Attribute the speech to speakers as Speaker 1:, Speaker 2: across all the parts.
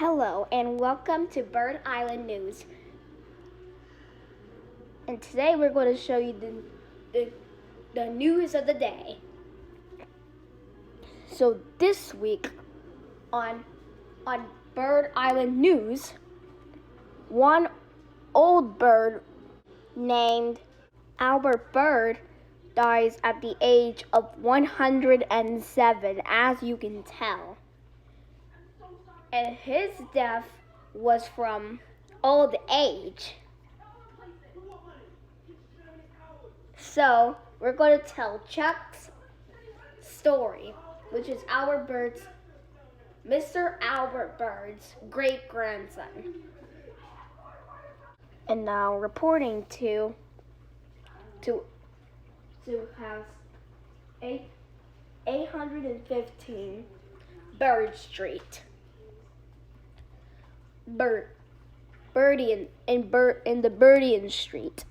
Speaker 1: Hello and welcome to Bird Island News. And today we're going to show you the news of the day. So this week on Bird Island News, one old bird named Albert Bird dies at the age of 107, as you can tell. And his death was from old age. So we're going to tell Chuck's story, which is Mr. Albert Bird's great-grandson. And now reporting to House 815 Bird Street. Birdie in the Birdie Street.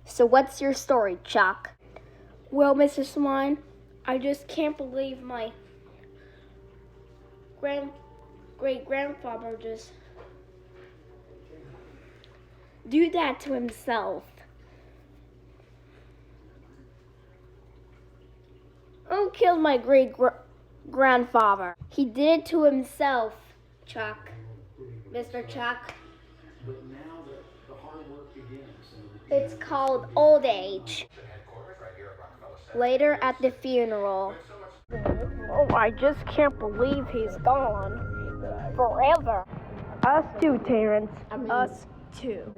Speaker 1: So what's your story, Chuck? Well, Mrs. Swan, I just can't believe my great-grandfather just do that to himself. Who killed my great-grandfather? He did it to himself, Chuck. Mr. Chuck.
Speaker 2: But now the hard work begins.
Speaker 1: It's called old age. Later at the funeral. Oh, I just can't believe he's gone. Forever. Us too, Terrence. Us too.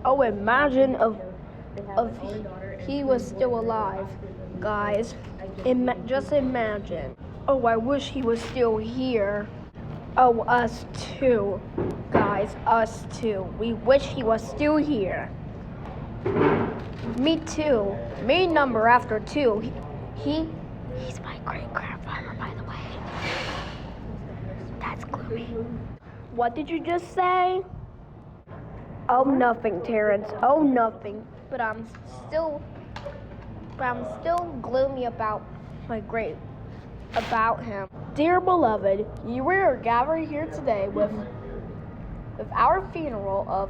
Speaker 1: Oh, imagine if he was still alive. Guys, just imagine. Oh, I wish he was still here. Oh, us too. Guys, us too. We wish he was still here. Me too. Me number after 2. He's my great-grandfather, by the way. That's gloomy. What did you just say? Oh, nothing, Terrence. Oh, nothing. But I'm still gloomy about him. Dear beloved, you are gathered here today with our funeral of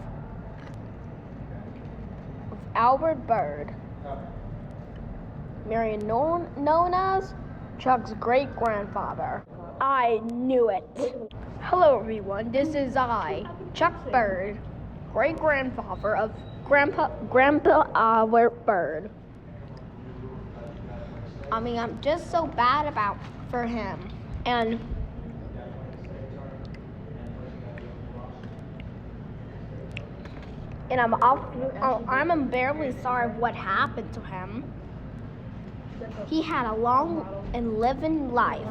Speaker 1: Albert Bird, known as Chuck's great-grandfather. I knew it. Hello, everyone. This is I, Chuck Bird, great-grandfather of Grandpa Albert Bird. I'm just so bad for him. And I'm unbearably sorry of what happened to him. He had a long and living life.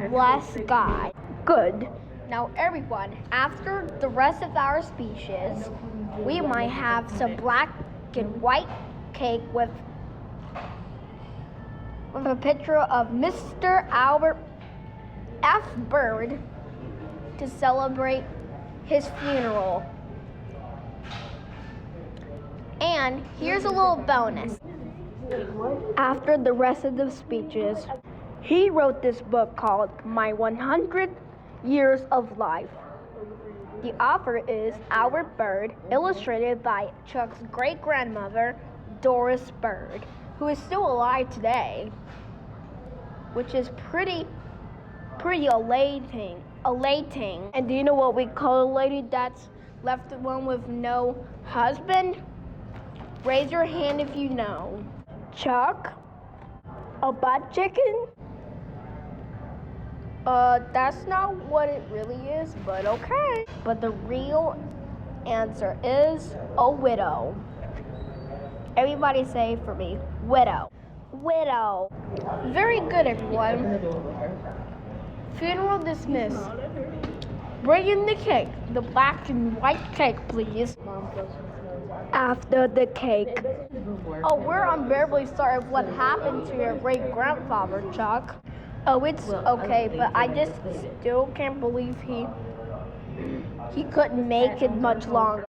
Speaker 1: Bless God. Good. Now everyone, after the rest of our speeches, we might have some black and white cake with a picture of Mr. Albert F. Bird to celebrate his funeral. And here's a little bonus. After the rest of the speeches, he wrote this book called My 100 Years of Life. The author is Albert Bird, illustrated by Chuck's great-grandmother, Doris Bird, who is still alive today, which is pretty elating. And do you know what we call a lady that's left alone with no husband? Raise your hand if you know. Chuck? A butt chicken? That's not what it really is, but okay. But the real answer is a widow. Everybody say for me, widow. Widow. Very good, everyone. Funeral dismissed. Bring in the cake. The black and white cake, please. After the cake. Oh, we're unbearably sorry of what happened to your great-grandfather, Chuck. Oh, it's okay, but I just still can't believe he couldn't make it much longer.